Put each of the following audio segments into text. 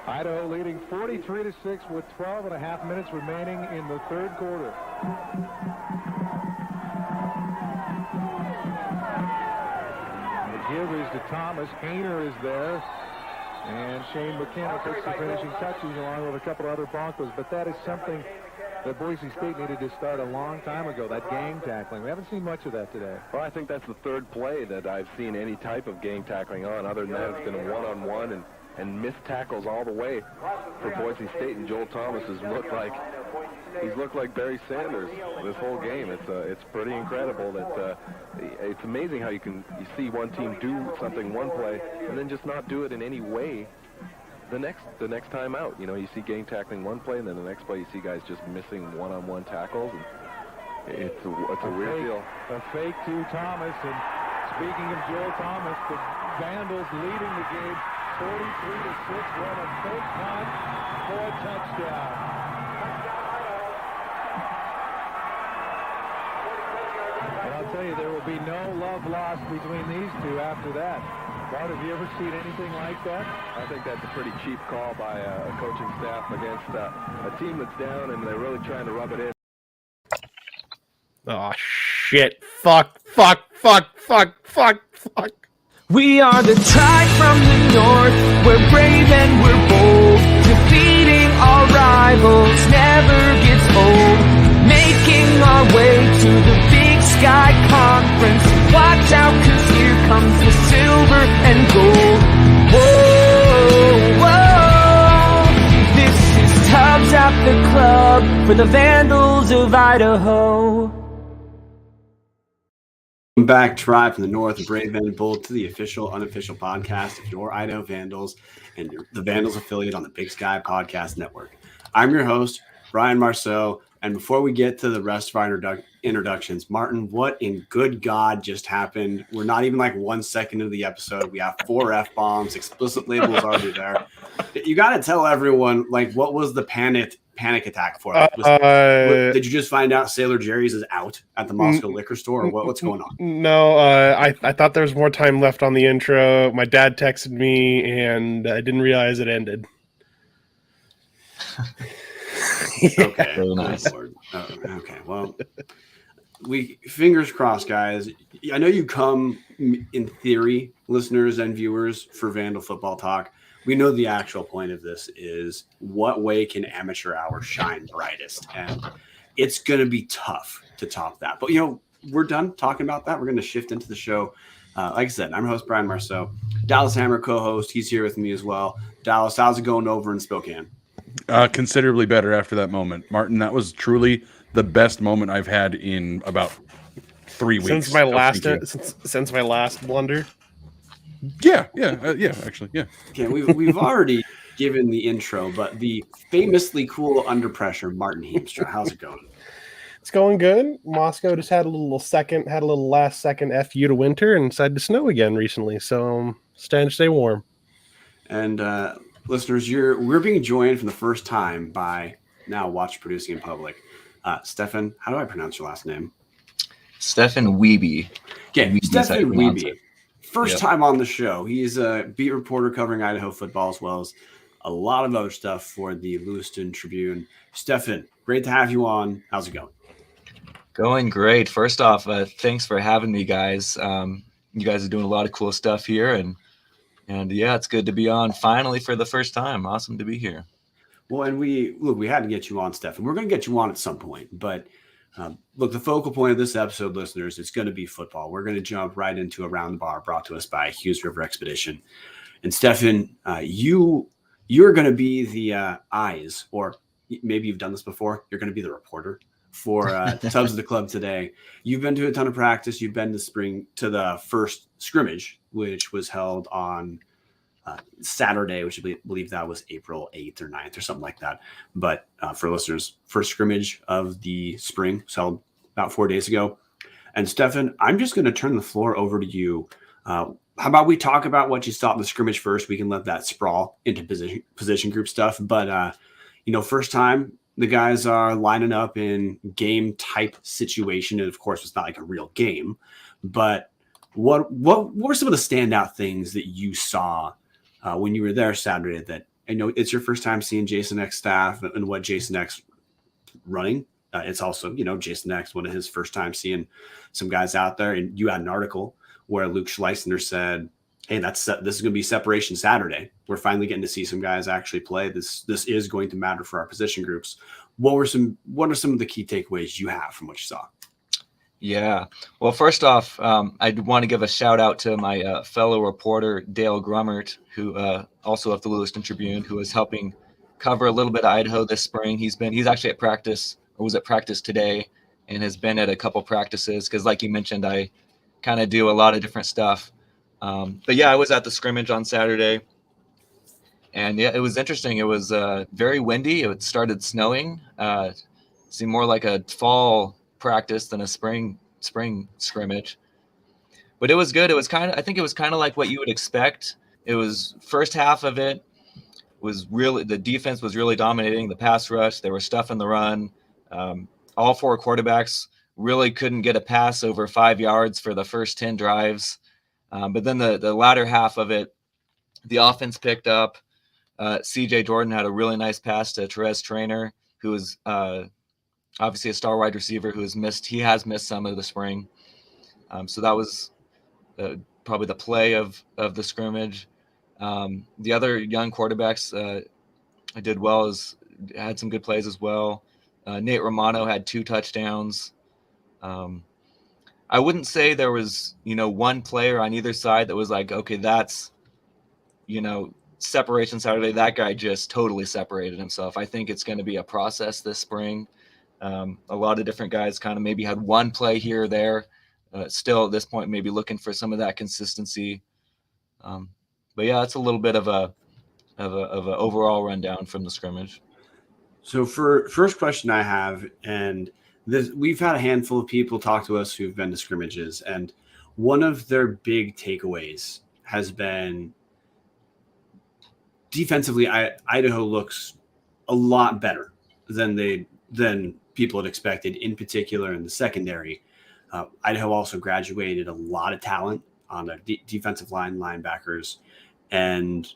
Idaho leading 43-6 with 12 and a half minutes remaining in the third quarter. The give is to Thomas. Hayner is there. And Shane McKenna puts the finishing touches along with a couple of other Broncos. But that is something that Boise State needed to start a long time ago, that gang tackling. We haven't seen much of that today. Well, I think that's the third play that I've seen any type of gang tackling on. Other than that, it's been a one-on-one and missed tackles all the way for Boise State. And Joel Thomas has looked like Barry Sanders this whole game. It's pretty incredible that it's amazing how you see one team do something one play and then just not do it in any way the next time out. You know, you see gang tackling one play, and then the next play you see guys just missing one-on-one tackles. And it's a weird deal. A fake to Thomas. And speaking of Joel Thomas, the Vandals leading the game 43-6. Run a fake punt for a touchdown. And I'll tell you, there will be no love lost between these two after that. Bart, have you ever seen anything like that? I think that's a pretty cheap call by a coaching staff against a team that's down, and they're really trying to rub it in. Oh, shit. Fuck. We are the tribe from the north. We're brave and we're bold. Defeating our rivals never gets old. Making our way to the Big Sky Conference. Watch out, 'cause here comes the silver and gold. Whoa, whoa. This is Tubbs at the club for the Vandals of Idaho. Welcome back, Tribe from the North, Brave and Bold, to the official, unofficial podcast of your Idaho Vandals and the Vandals affiliate on the Big Sky Podcast Network. I'm your host, Brian Marceau, and before we get to the rest of our introductions, Martin, what in good God just happened? We're not even like 1 second into the episode. We have 4 F-bombs, explicit labels already there. You got to tell everyone, like, what was the panic attack for? Did you just find out Sailor Jerry's is out at the Moscow liquor store, or what's going on? No, I thought there was more time left on the intro. My dad texted me, and I didn't realize it ended. Okay, really nice. Okay, well, we fingers crossed, guys. I know you come in theory, listeners and viewers, for Vandal Football Talk. We know the actual point of this is what way can amateur hour shine brightest, and it's going to be tough to top that. But we're done talking about that. We're going to shift into the show. Like I said, I'm host Brian Marceau. Dallas Hammer, co-host. He's here with me as well. Dallas, how's it going over in Spokane? Considerably better after that moment. Martin, that was truly the best moment I've had in about 3 weeks. Since my last blunder. Yeah, actually. Okay, we've already given the intro, but the famously cool under pressure Martin Heemstra, how's it going? It's going good. Moscow just had a little last second FU to winter and decided to snow again recently. So starting to stay warm. And listeners, we're being joined for the first time by now Watch Producing in Public. Stefan, how do I pronounce your last name? Stefan Wiebe. Okay, Stefan Wiebe. First time on the show. He's a beat reporter covering Idaho football as well as a lot of other stuff for the Lewiston Tribune. Stefan, great to have you on. How's it going? Going great. First off, thanks for having me, guys. You guys are doing a lot of cool stuff here, and yeah, it's good to be on finally for the first time. Awesome to be here. Well, and we had to get you on, Stefan. We're going to get you on at some point, but look, the focal point of this episode, listeners, is going to be football. We're going to jump right into Around the Bar, brought to us by Hughes River Expedition. And Stefan, you're going to be the eyes, or maybe you've done this before. You're going to be the reporter for Tubbs of the Club today. You've been to a ton of practice. You've been to the first scrimmage, which was held on Saturday, which I believe that was April 8th or 9th or something like that. But for listeners, first scrimmage of the spring was held about 4 days ago. And Stefan, I'm just going to turn the floor over to you. How about we talk about what you saw in the scrimmage first? We can let that sprawl into position group stuff. But, first time the guys are lining up in game type situation. And of course, it's not like a real game. But what were some of the standout things that you saw when you were there Saturday that and it's your first time seeing Jason X staff and what Jason X running. It's also, Jason X, one of his first time seeing some guys out there. And you had an article where Luke Schleisner said, hey, this is going to be separation Saturday. We're finally getting to see some guys actually play. This is going to matter for our position groups. What are some of the key takeaways you have from what you saw? Yeah. Well, first off, I want to give a shout out to my fellow reporter, Dale Grummert, who also of the Lewiston Tribune, who is helping cover a little bit of Idaho this spring. He's actually at practice, or was at practice today, and has been at a couple practices because, like you mentioned, I kind of do a lot of different stuff. But yeah, I was at the scrimmage on Saturday, and yeah, it was interesting. It was very windy. It started snowing. Seemed more like a fall practice than a spring scrimmage, but it was good. I think it was kind of like what you would expect. It was first half of it was really, the defense was really dominating the pass rush. There was stuff in the run. All four quarterbacks really couldn't get a pass over 5 yards for the first 10 drives. But then the latter half of it, the offense picked up. CJ Jordan had a really nice pass to Therese Trainer, who was obviously a star wide receiver who has missed some of the spring. So that was probably the play of the scrimmage. The other young quarterbacks did well, had some good plays as well. Nate Romano had 2 touchdowns. I wouldn't say there was, one player on either side that was like, okay, that's, separation Saturday. That guy just totally separated himself. I think it's going to be a process this spring. A lot of different guys kind of maybe had one play here or there. Still at this point, maybe looking for some of that consistency. But yeah, it's a little bit of a overall rundown from the scrimmage. So for first question I have, and we've had a handful of people talk to us who've been to scrimmages, and one of their big takeaways has been defensively, Idaho looks a lot better than people had expected, in particular in the secondary. Idaho also graduated a lot of talent on the defensive line, linebackers, and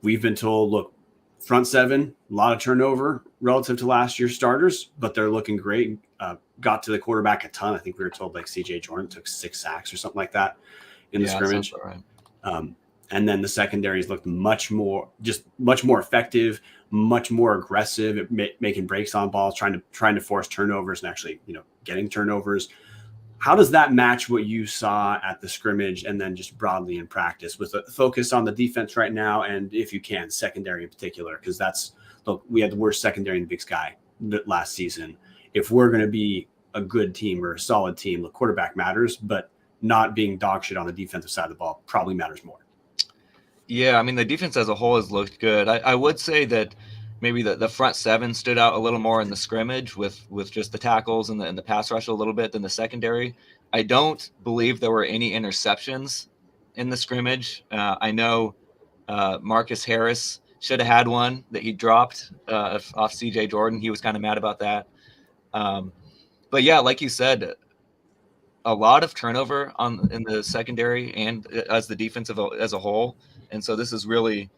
we've been told, look, front seven, a lot of turnover relative to last year's starters, but they're looking great. Got to the quarterback a ton. I think we were told like CJ Jordan took 6 sacks or something like that in the scrimmage. Right. And then the secondaries looked much more effective, much more aggressive at making breaks on balls, trying to force turnovers and actually, getting turnovers. How does that match what you saw at the scrimmage and then just broadly in practice with a focus on the defense right now? And if you can, secondary in particular, because we had the worst secondary in the Big Sky last season. If we're going to be a good team or a solid team, the quarterback matters, but not being dog shit on the defensive side of the ball probably matters more. Yeah, I mean, the defense as a whole has looked good. I would say that maybe the front seven stood out a little more in the scrimmage with just the tackles and the pass rush a little bit than the secondary. I don't believe there were any interceptions in the scrimmage. I know Marcus Harris should have had one that he dropped off CJ Jordan. He was kind of mad about that. But yeah, like you said, a lot of turnover in the secondary and as the defense as a whole. And so this is really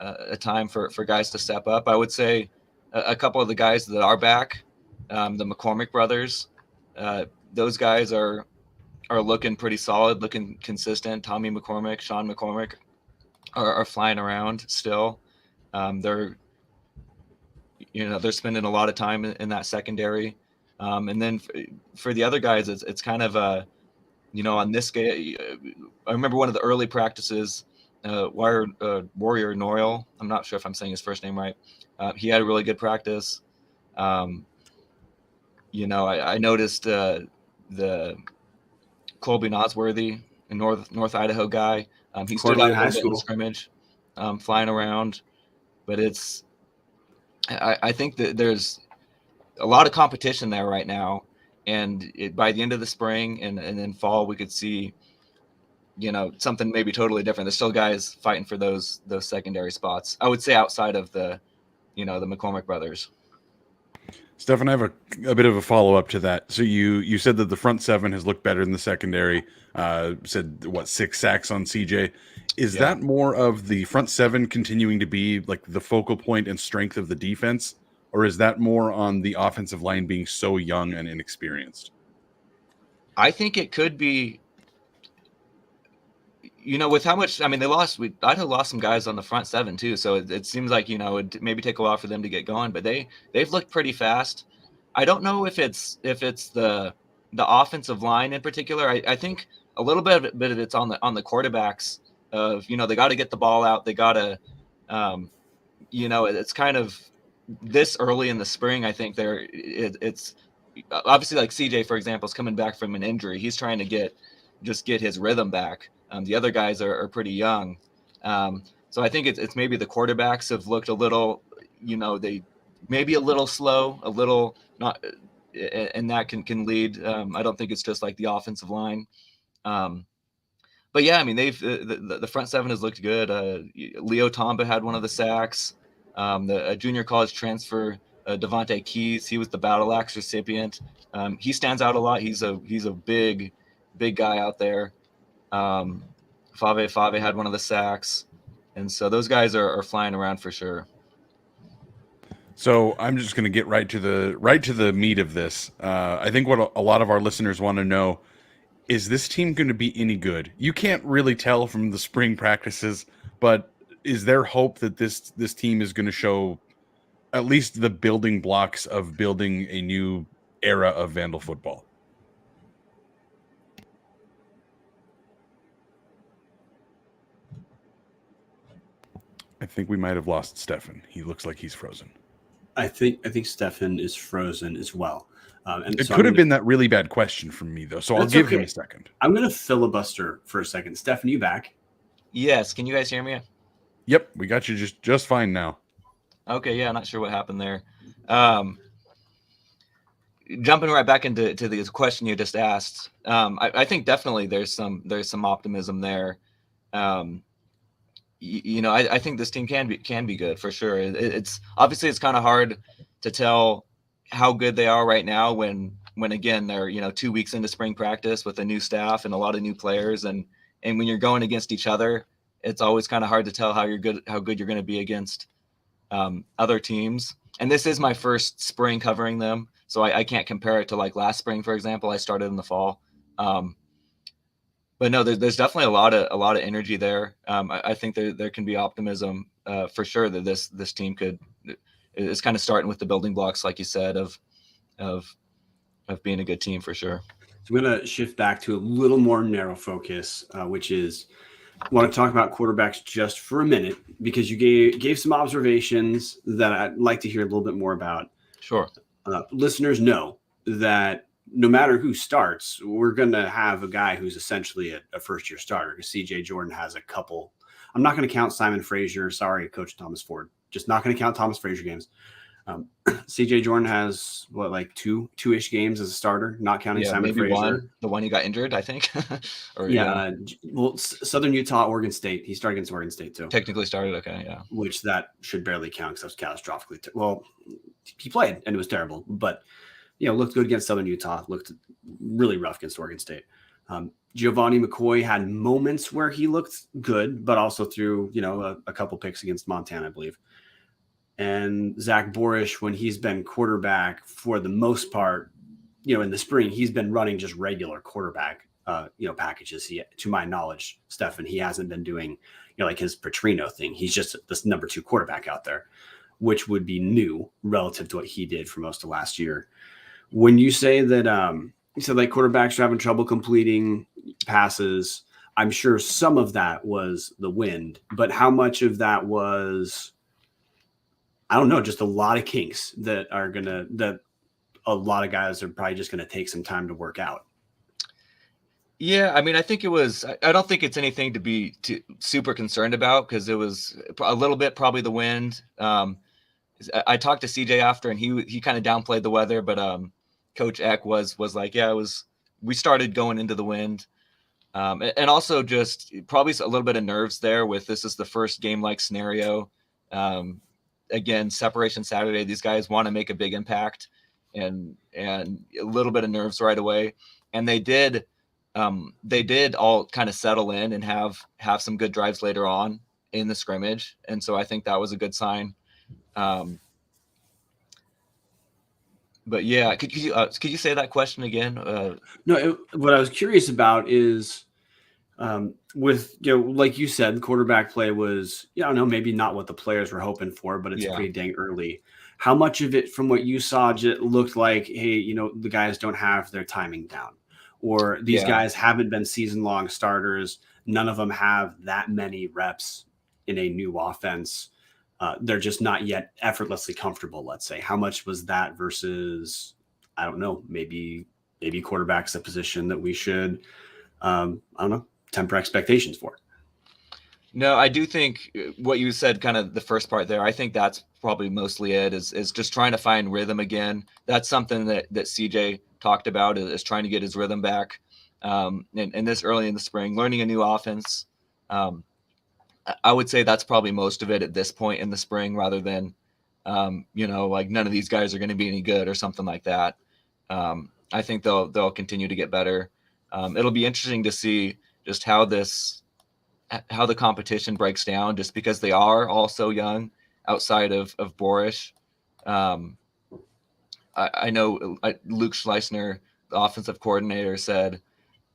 a time for guys to step up. I would say a couple of the guys that are back, the McCormick brothers, those guys are looking pretty solid, looking consistent. Tommy McCormick, Sean McCormick are flying around still. They're spending a lot of time in that secondary. And then for the other guys, it's kind of on this game. I remember one of the early practices, Warrior Noyle. I'm not sure if I'm saying his first name right. He had a really good practice. I noticed the Colby Nosworthy, a North Idaho guy. He stood out in the scrimmage, flying around. But I think that there's a lot of competition there right now, and by the end of the spring and then fall, we could see, something maybe totally different. There's still guys fighting for those secondary spots. I would say outside of the McCormick brothers. Stefan, I have a bit of a follow-up to that. So you said that the front seven has looked better than the secondary. Said, 6 sacks on CJ. Is that more of the front seven continuing to be like the focal point and strength of the defense? Or is that more on the offensive line being so young and inexperienced? I think it could be, with how much, Idaho lost some guys on the front seven too. So it seems like, it'd maybe take a while for them to get going, but they've looked pretty fast. I don't know if it's the offensive line in particular. I think a little bit of it's on the quarterbacks of, they got to get the ball out. They got to, it's kind of this early in the spring. I think it's obviously like CJ, for example, is coming back from an injury. He's trying to get his rhythm back. The other guys are pretty young. So I think it's maybe the quarterbacks have looked a little, they maybe a little slow, a little not, and that can lead. I don't think it's just like the offensive line. But yeah, they've the front seven has looked good. Leo Tomba had one of the sacks. The junior college transfer Devontae Keys, he was the battle axe recipient. He stands out a lot. He's a big guy out there. Fave had one of the sacks, and so those guys are flying around for sure. So I'm just going to get right to the meat of this. I think what a lot of our listeners want to know is this team going to be any good? You can't really tell from the spring practices, but is there hope that this team is going to show at least the building blocks of building a new era of Vandal football? I think we might have lost Stefan. He looks like he's frozen. I think Stefan is frozen as well. And it so could have been that really bad question from me, though, so I'll give him a second. I'm going to filibuster for a second. Stefan, you back? Yes. Can you guys hear me? Yep, we got you just fine now. Okay, yeah, not sure what happened there. Jumping right back into the question you just asked, I think definitely there's some optimism there. I think this team can be good for sure. It's obviously it's kind of hard to tell how good they are right now when again they're 2 weeks into spring practice with a new staff and a lot of new players, and when you're going against each other, it's always kind of hard to tell how good you're going to be against other teams. And this is my first spring covering them, so I can't compare it to like last spring, for example. I started in the fall. But no, there's definitely a lot of energy there. I think there can be optimism for sure that this team is kind of starting with the building blocks, like you said, of being a good team for sure. So I'm going to shift back to a little more narrow focus, which is I want to talk about quarterbacks just for a minute because you gave some observations that I'd like to hear a little bit more about. Sure. Listeners know that no matter who starts, we're going to have a guy who's essentially a first-year starter. CJ Jordan has a couple. I'm not going to count Simon Frazier. Sorry, Coach Thomas Ford. Just not going to count Thomas Frazier games. CJ Jordan has like two-ish games as a starter, not counting Simon Frazier. The one he got injured, I think. Well, Southern Utah, Oregon State. He started against Oregon State too. Technically started, okay, yeah. Which that should barely count because that was catastrophically. Well, he played and it was terrible, but looked good against Southern Utah. Looked really rough against Oregon State. Giovanni McCoy had moments where he looked good, but also threw a couple picks against Montana, I believe. And Zach Borish, when he's been quarterback for the most part, in the spring, he's been running just regular quarterback, packages. To my knowledge, Stefan, he hasn't been doing, like his Petrino thing. He's just this number 2 quarterback out there, which would be new relative to what he did for most of last year. When you say that, quarterbacks are having trouble completing passes, I'm sure some of that was the wind, but how much of that was, I don't know, just a lot of kinks that a lot of guys are probably just going to take some time to work out. Yeah, I think it was, I don't think it's anything to be super concerned about because it was a little bit probably the wind. I talked to CJ after and he kind of downplayed the weather, but Coach Eck was like, yeah, we started going into the wind. And also just probably a little bit of nerves there with this is the first game-like scenario. Again, separation Saturday, these guys want to make a big impact. and a little bit of nerves right away. And they did all kind of settle in and have some good drives later on in the scrimmage. And so I think that was a good sign. But yeah, could you say that question again? No, what I was curious about is with, like you said, the quarterback play was, I don't know, maybe not what the players were hoping for, but it's pretty dang early. How much of it from what you saw looked like, hey, the guys don't have their timing down, or these guys haven't been season-long starters. None of them have that many reps in a new offense. They're just not yet effortlessly comfortable, let's say. How much was that versus, I don't know, maybe quarterback's a position that we should, I don't know, temper expectations for? No, I do think what you said, kind of the first part there, I think that's probably mostly it, is just trying to find rhythm again. That's something that CJ talked about, is trying to get his rhythm back. And this early in the spring, learning a new offense. I would say that's probably most of it at this point in the spring, rather than, like none of these guys are going to be any good or something like that. I think they'll continue to get better. It'll be interesting to see just how the competition breaks down, just because they are all so young outside of Borish. I know Luke Schleissner, the offensive coordinator, said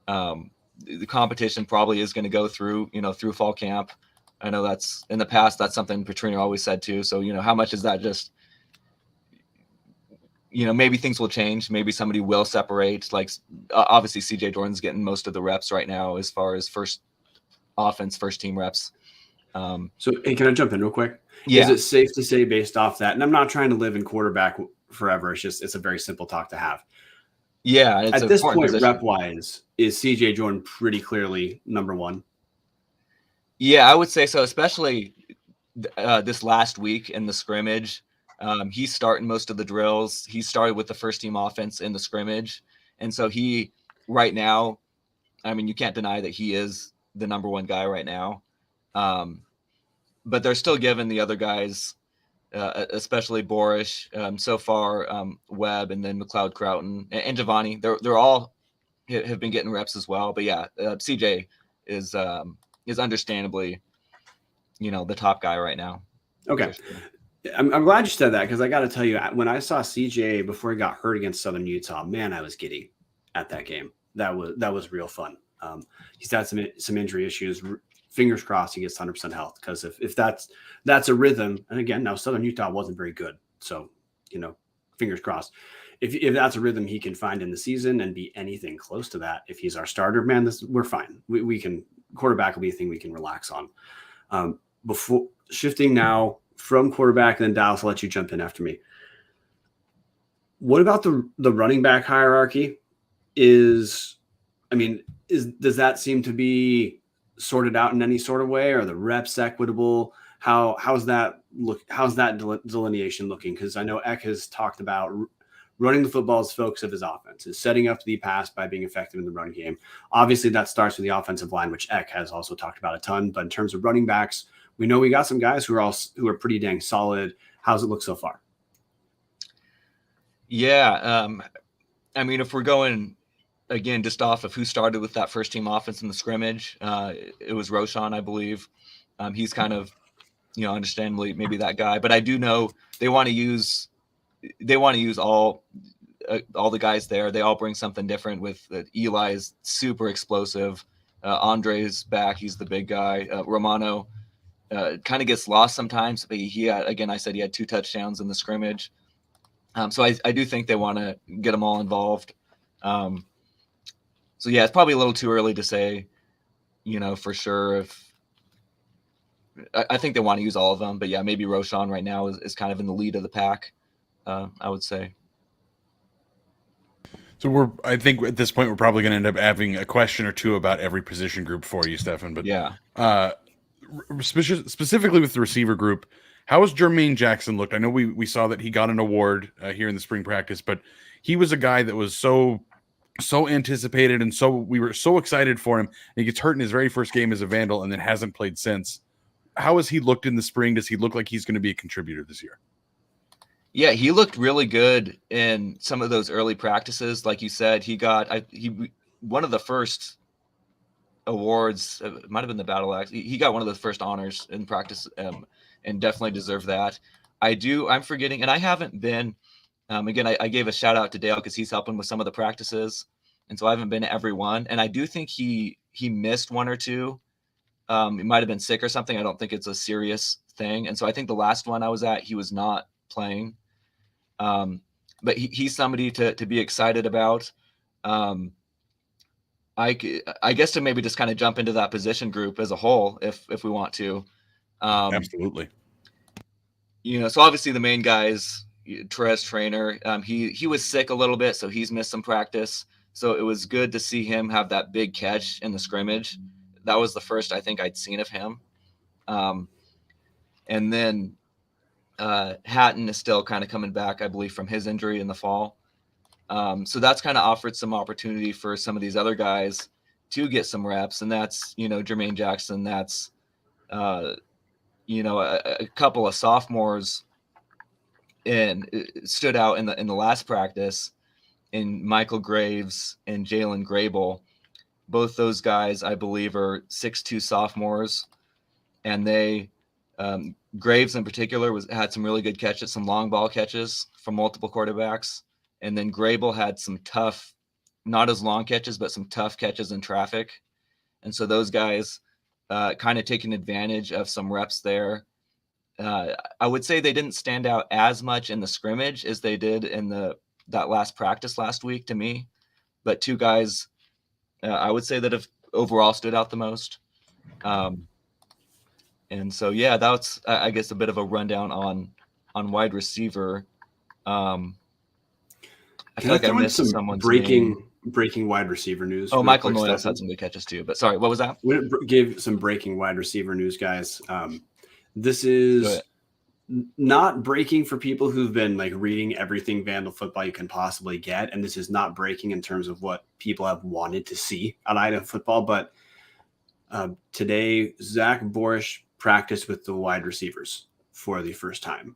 the competition probably is going to go through fall camp. I know that's in the past, that's something Petrino always said too. So, how much is that just, maybe things will change. Maybe somebody will separate. Like, obviously CJ Jordan's getting most of the reps right now as far as first team reps. So, hey, can I jump in real quick? Yeah. Is it safe to say, based off that, and I'm not trying to live in quarterback forever, it's a very simple talk to have. Yeah. At this point, rep wise, is CJ Jordan pretty clearly number one? Yeah, I would say so, especially this last week in the scrimmage. He's starting most of the drills. He started with the first team offense in the scrimmage. And so he, right now, I mean, you can't deny that he is the number one guy right now. But they're still giving the other guys, especially Borish, so far, Webb, and then McLeod Croughton and Giovanni. They're all have been getting reps as well. But yeah, CJ is understandably, the top guy right now. Okay. Sure. I'm glad you said that, because I got to tell you, when I saw CJ before he got hurt against Southern Utah, man, I was giddy at that game. That was real fun. He's had some injury issues. Fingers crossed he gets 100% health, because if that's a rhythm, and again, now Southern Utah wasn't very good, so fingers crossed. If that's a rhythm he can find in the season and be anything close to that, if he's our starter, man, we're fine. We can. Quarterback will be a thing we can relax on. Before shifting now from quarterback, and then Dallas, I'll let you jump in after me. What about the running back hierarchy? Does that seem to be sorted out in any sort of way? Are the reps equitable? How's that look? How's that delineation looking? Because I know Eck has talked about running the football as focus of his offense, is setting up the pass by being effective in the run game. Obviously, that starts with the offensive line, which Eck has also talked about a ton. But in terms of running backs, we know we got some guys who are pretty dang solid. How's it look so far? Yeah, if we're going again just off of who started with that first team offense in the scrimmage, it was Roshan, I believe. He's kind of, understandably maybe that guy. But I do know they want to use all the guys there. They all bring something different. With Eli's super explosive. Andre's back. He's the big guy. Romano kind of gets lost sometimes, but he had, again, I said he had 2 touchdowns in the scrimmage. So I do think they want to get them all involved. So yeah, it's probably a little too early to say, for sure. If I think they want to use all of them, but yeah, maybe Roshan right now is kind of in the lead of the pack. I would say. So I think at this point we're probably going to end up having a question or two about every position group for you, Stefan. But yeah, specifically with the receiver group, how has Jermaine Jackson looked? I know we saw that he got an award here in the spring practice, but he was a guy that was so anticipated, and we were so excited for him. And he gets hurt in his very first game as a Vandal, and then hasn't played since. How has he looked in the spring? Does he look like he's going to be a contributor this year? Yeah, he looked really good in some of those early practices. Like you said, he one of the first awards. It might have been the battle axe. He got one of the first honors in practice, and definitely deserved that. I'm forgetting, and I haven't been. Again, I gave a shout out to Dale because he's helping with some of the practices, and so I haven't been to every one. And I do think he missed one or two. He might have been sick or something. I don't think it's a serious thing, and so I think the last one I was at, he was not playing. But he's somebody to be excited about. I guess to maybe just kind of jump into that position group as a whole, if we want to. Absolutely. So obviously the main guys, Therese Trainer, he was sick a little bit, so he's missed some practice. So it was good to see him have that big catch in the scrimmage. That was the first I think I'd seen of him. And then Hatton is still kind of coming back, I believe, from his injury in the fall. So that's kind of offered some opportunity for some of these other guys to get some reps. And that's, Jermaine Jackson, that's, a couple of sophomores stood out in the last practice in Michael Graves and Jalen Grable. Both those guys, I believe, are 6'2" sophomores, and they, Graves in particular had some really good catches, some long ball catches from multiple quarterbacks. And then Grable had some tough, not as long catches, but some tough catches in traffic. And so those guys kind of taking advantage of some reps there. I would say they didn't stand out as much in the scrimmage as they did in that last practice last week to me. But two guys I would say that have overall stood out the most. And so, yeah, that's, I guess, a bit of a rundown on wide receiver. I feel like I missed someone's breaking wide receiver news. Oh, Michael Nickolaus had some good catches too. But sorry, what was that? We gave some breaking wide receiver news, guys. This is not breaking for people who've been like reading everything Vandal football you can possibly get, and this is not breaking in terms of what people have wanted to see on Idaho football. But today, Zach Borish practiced with the wide receivers for the first time.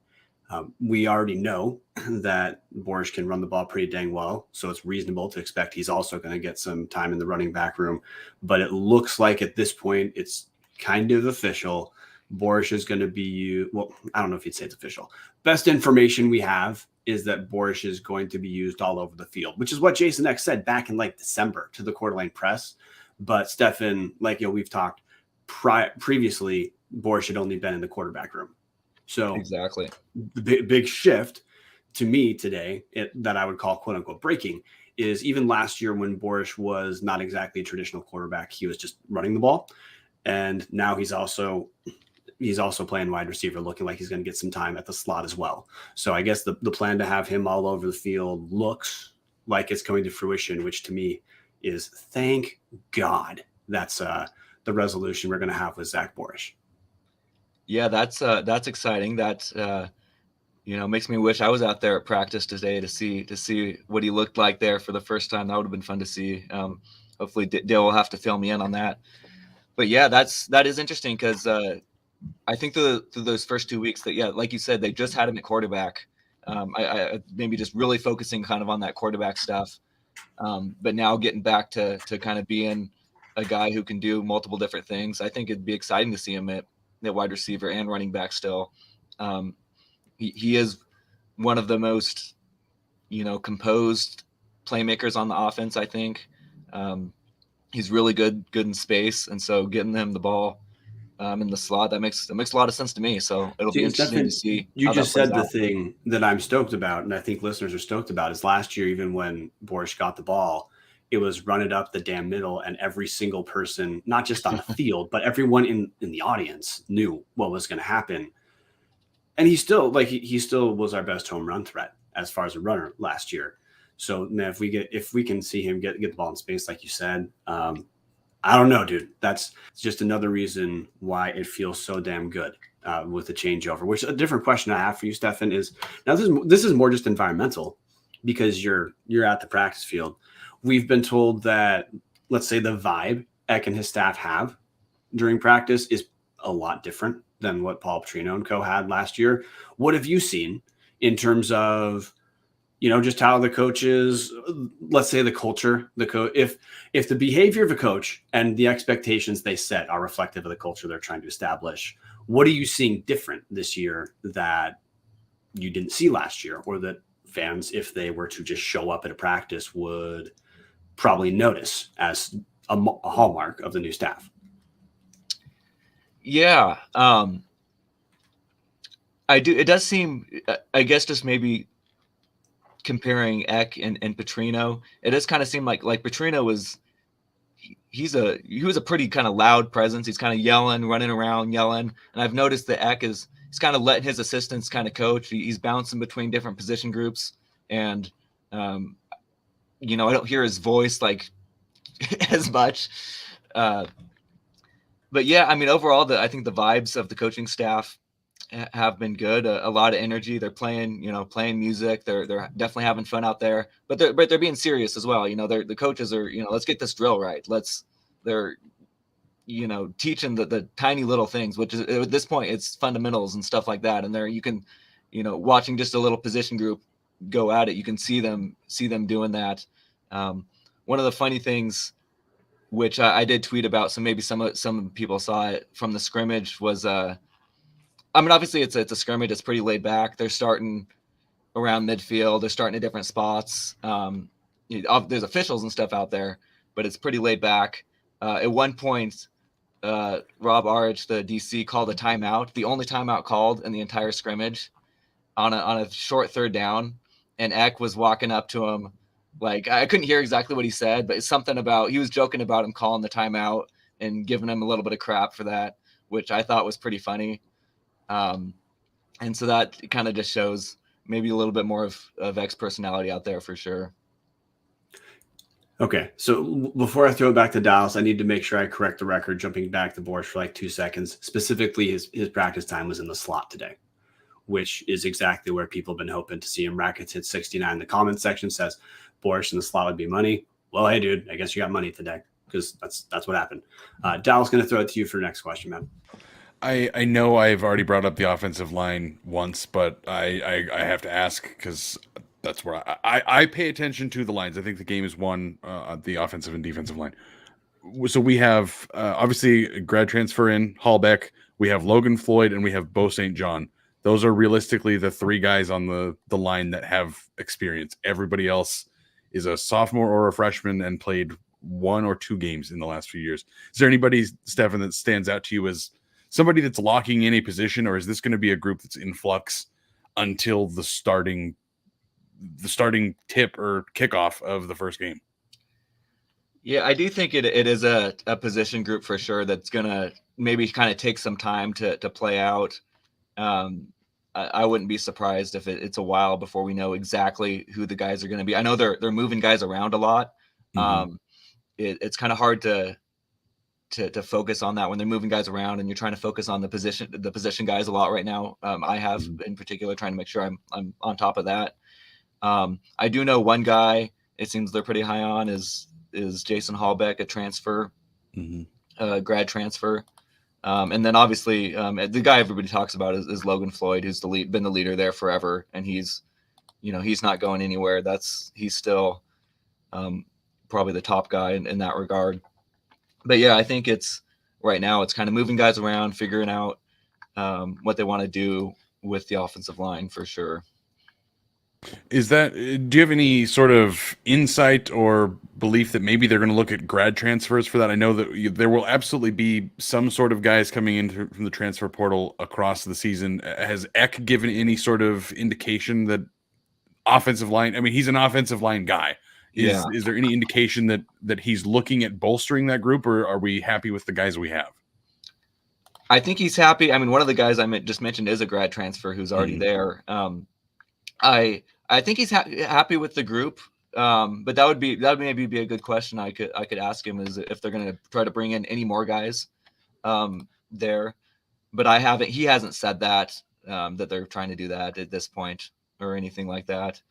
We already know that Borish can run the ball pretty dang well, so it's reasonable to expect he's also going to get some time in the running back room. But it looks like at this point it's kind of official. Borish is going to be, well, I don't know if you'd say it's official. Best information we have is that Borish is going to be used all over the field, which is what Jason X said back in like December to the Coeur d'Alene Press. But Stefan, we've talked previously, Borish had only been in the quarterback room. So exactly, the big shift to me today that I would call quote unquote breaking is even last year when Borish was not exactly a traditional quarterback, he was just running the ball. And now he's also playing wide receiver, looking like he's going to get some time at the slot as well. So I guess the plan to have him all over the field looks like it's coming to fruition, which to me is thank God. That's the resolution we're going to have with Zach Borish. Yeah, that's exciting. That makes me wish I was out there at practice today to see what he looked like there for the first time. That would have been fun to see. Hopefully Dale will have to fill me in on that. But yeah, that is interesting because I think through those first 2 weeks that, yeah, like you said, they just had him at quarterback. I maybe just really focusing kind of on that quarterback stuff. But now getting back to kind of being a guy who can do multiple different things. I think it'd be exciting to see him at wide receiver and running back still. He is one of the most, composed playmakers on the offense, I think. He's really good in space. And so getting him the ball in the slot, that makes a lot of sense to me. So it'll be interesting to see. You just said the thing that I'm stoked about, and I think listeners are stoked about, is last year, even when Borish got the ball, it was run it up the damn middle, and every single person, not just on the field, but everyone in the audience knew what was going to happen. And he still was our best home run threat as far as a runner last year. So man, if we can see him get the ball in space, like you said, I don't know, dude. That's just another reason why it feels so damn good with the changeover. Which a different question I have for you, Stefan, is now this is more just environmental because you're at the practice field. We've been told that, let's say, the vibe Eck and his staff have during practice is a lot different than what Paul Petrino and co had last year. What have you seen in terms of, just how the coaches, let's say the culture, if the behavior of a coach and the expectations they set are reflective of the culture they're trying to establish, what are you seeing different this year that you didn't see last year, or that fans, if they were to just show up at a practice, would probably notice as a hallmark of the new staff? Yeah. I do. It does seem, I guess, just maybe comparing Eck and Petrino, it does kind of seem like Petrino was, he was a pretty kind of loud presence. He's kind of yelling, running around, yelling. And I've noticed that Eck he's kind of letting his assistants kind of coach. He's bouncing between different position groups. And, I don't hear his voice like as much. But yeah, I mean, overall, I think the vibes of the coaching staff have been good. A lot of energy. They're playing music. They're definitely having fun out there. But they're being serious as well. The coaches are, let's get this drill right. They're teaching the tiny little things, which is at this point it's fundamentals and stuff like that. And you can, watching just a little position group go at it, you can see them doing that. One of the funny things, which I did tweet about, so maybe some people saw it from the scrimmage, was obviously it's a scrimmage. It's pretty laid back. They're starting around midfield. They're starting at different spots. There's officials and stuff out there, but it's pretty laid back. At one point, Rob Arch, the DC, called a timeout, the only timeout called in the entire scrimmage, on a short third down, and Eck was walking up to him. Like, I couldn't hear exactly what he said, but it's something about, he was joking about him calling the timeout and giving him a little bit of crap for that, which I thought was pretty funny. And so that kind of just shows maybe a little bit more of Eck's personality out there for sure. Okay, so before I throw it back to Dallas, I need to make sure I correct the record, jumping back to Borish for like 2 seconds. Specifically, his practice time was in the slot today, which is exactly where people have been hoping to see him. Rackets hit 69. The comment section says Borish in the slot would be money. Well, hey, dude, I guess you got money today, because that's what happened. Dallas, going to throw it to you for the next question, man. I know I've already brought up the offensive line once, but I have to ask, because that's where I pay attention to the lines. I think the game is won on the offensive and defensive line. So we have obviously a grad transfer in Hallbeck. We have Logan Floyd, and we have Bo St. John. Those are realistically the 3 guys on the line that have experience. Everybody else is a sophomore or a freshman and played 1 or 2 games in the last few years. Is there anybody, Stefan, that stands out to you as somebody that's locking in a position, or is this going to be a group that's in flux until the starting tip or kickoff of the first game? Yeah, I do think it is a position group for sure that's going to maybe kind of take some time to play out. I wouldn't be surprised if it's a while before we know exactly who the guys are going to be. I know they're moving guys around a lot. Mm-hmm. It's kind of hard to focus on that when they're moving guys around and you're trying to focus on the position guys a lot right now. I have in particular trying to make sure I'm on top of that. I do know one guy it seems they're pretty high on is Jason Hallbeck, a transfer, grad transfer. And then obviously the guy everybody talks about is Logan Floyd, who's been the leader there forever. And he's not going anywhere. He's still probably the top guy in that regard. But yeah, I think right now it's kind of moving guys around, figuring out what they want to do with the offensive line for sure. Do you have any sort of insight or belief that maybe they're going to look at grad transfers for that? I know that there will absolutely be some sort of guys coming in from the transfer portal across the season. Has Eck given any sort of indication that offensive line, I mean, he's an offensive line guy. Is there any indication that he's looking at bolstering that group, or are we happy with the guys we have? I think he's happy. I mean, one of the guys I just mentioned is a grad transfer who's already there. I think he's happy with the group, but that would maybe be a good question I could ask him, is if they're going to try to bring in any more guys there. But he hasn't said that they're trying to do that at this point or anything like that.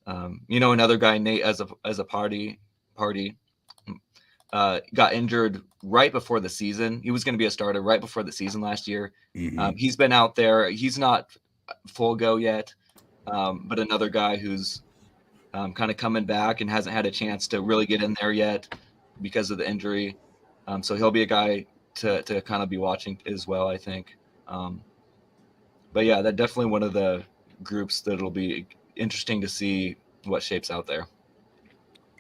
Another guy, Nate, as a party got injured right before the season. He was going to be a starter right before the season last year. He's been out there. He's not full go yet. but another guy who's kind of coming back and hasn't had a chance to really get in there yet because of the injury. So he'll be a guy to kind of be watching as well, I think. But yeah, that's definitely one of the groups that'll be interesting to see what shapes out there.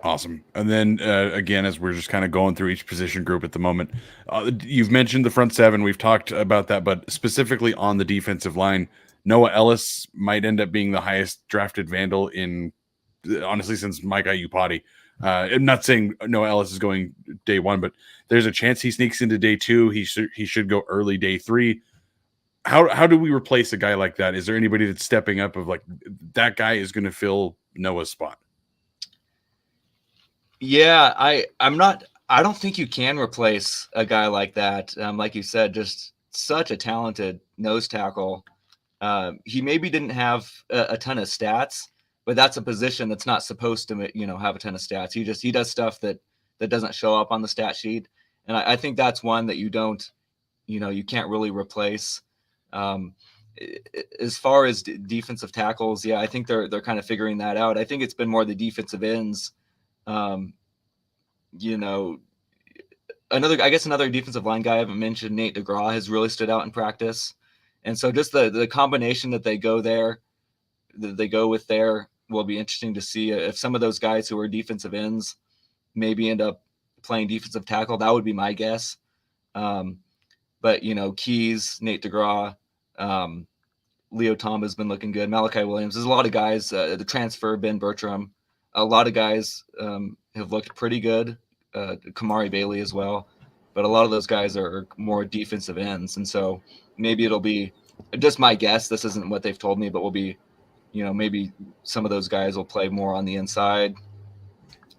Awesome. And then again, as we're just kind of going through each position group at the moment, you've mentioned the front seven. We've talked about that, but specifically on the defensive line, Noah Ellis might end up being the highest drafted Vandal in, honestly, since Mike Iupati. I'm not saying Noah Ellis is going day one, but there's a chance he sneaks into day two. He should go early day three. How do we replace a guy like that? Is there anybody that's stepping up of like that guy is going to fill Noah's spot? Yeah, I don't think you can replace a guy like that. Like you said, just such a talented nose tackle. He maybe didn't have a ton of stats, but that's a position that's not supposed to, have a ton of stats. He does stuff that doesn't show up on the stat sheet. And I think that's one that you can't really replace. As far as defensive tackles, yeah, I think they're kind of figuring that out. I think it's been more the defensive ends. Another defensive line guy I haven't mentioned, Nate DeGraw, has really stood out in practice. And so just the combination that they go with there will be interesting to see if some of those guys who are defensive ends maybe end up playing defensive tackle. That would be my guess. But Keys, Nate DeGraw, Leo Tom has been looking good. Malachi Williams. There's a lot of guys. The transfer, Ben Bertram. A lot of guys have looked pretty good. Kamari Bailey as well. But a lot of those guys are more defensive ends. And so maybe it'll be just my guess. This isn't what they've told me, but will be, maybe some of those guys will play more on the inside.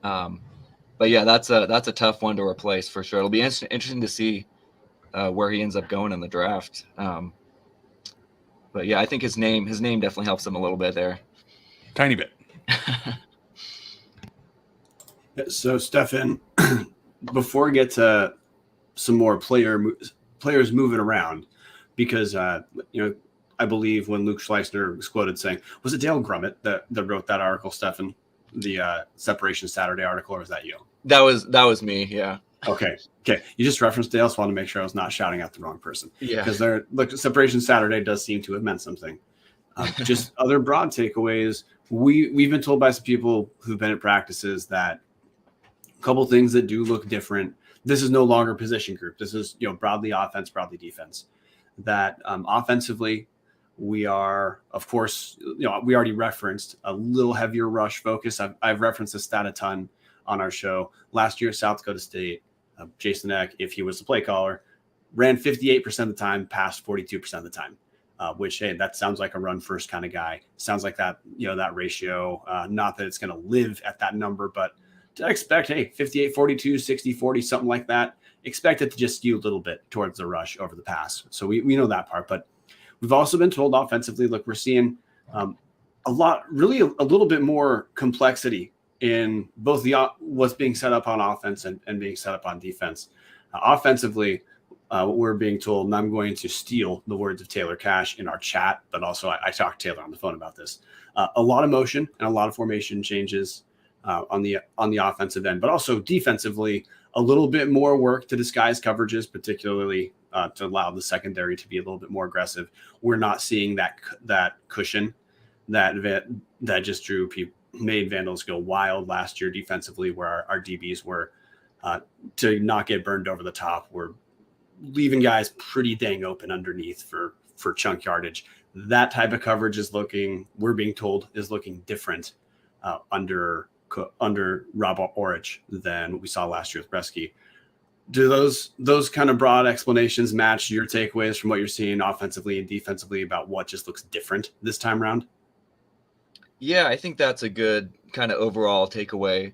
But yeah, that's a tough one to replace for sure. It'll be interesting to see where he ends up going in the draft. But yeah, I think his name definitely helps him a little bit there. Tiny bit. So, Stefan, before we get to some more players moving around, because I believe when Luke Schleissner was quoted saying, was it Dale Grummett that wrote that article, Stefan, the Separation Saturday article, or was that you? That was me. Yeah. Okay. You just referenced Dale, so I wanted to make sure I was not shouting at the wrong person. Yeah. Because Separation Saturday does seem to have meant something. Just other broad takeaways. We've been told by some people who've been at practices that a couple things that do look different. This is no longer position group. This is broadly offense, broadly defense. That offensively, we are, of course, we already referenced a little heavier rush focus. I've referenced this stat a ton on our show. Last year, South Dakota State, Jason Eck, if he was the play caller, ran 58% of the time, passed 42% of the time. Which, hey, that sounds like a run first kind of guy. Sounds like that, that ratio. Not that it's going to live at that number, but to expect, hey, 58, 42, 60, 40, something like that. Expect it to just skew a little bit towards the rush over the pass. So we know that part, but we've also been told offensively, look, we're seeing a little bit more complexity in both what's being set up on offense and being set up on defense. Offensively, what we're being told, and I'm going to steal the words of Taylor Cash in our chat, but also I talked to Taylor on the phone about this. A lot of motion and a lot of formation changes on the offensive end, but also defensively, a little bit more work to disguise coverages, particularly to allow the secondary to be a little bit more aggressive. We're not seeing that cushion that just made Vandals go wild last year defensively, where our DBs were to not get burned over the top. We're leaving guys pretty dang open underneath for chunk yardage. That type of coverage we're being told is looking different under Rob Orich than what we saw last year with Bresky. Do those kind of broad explanations match your takeaways from what you're seeing offensively and defensively about what just looks different this time around? Yeah, I think that's a good kind of overall takeaway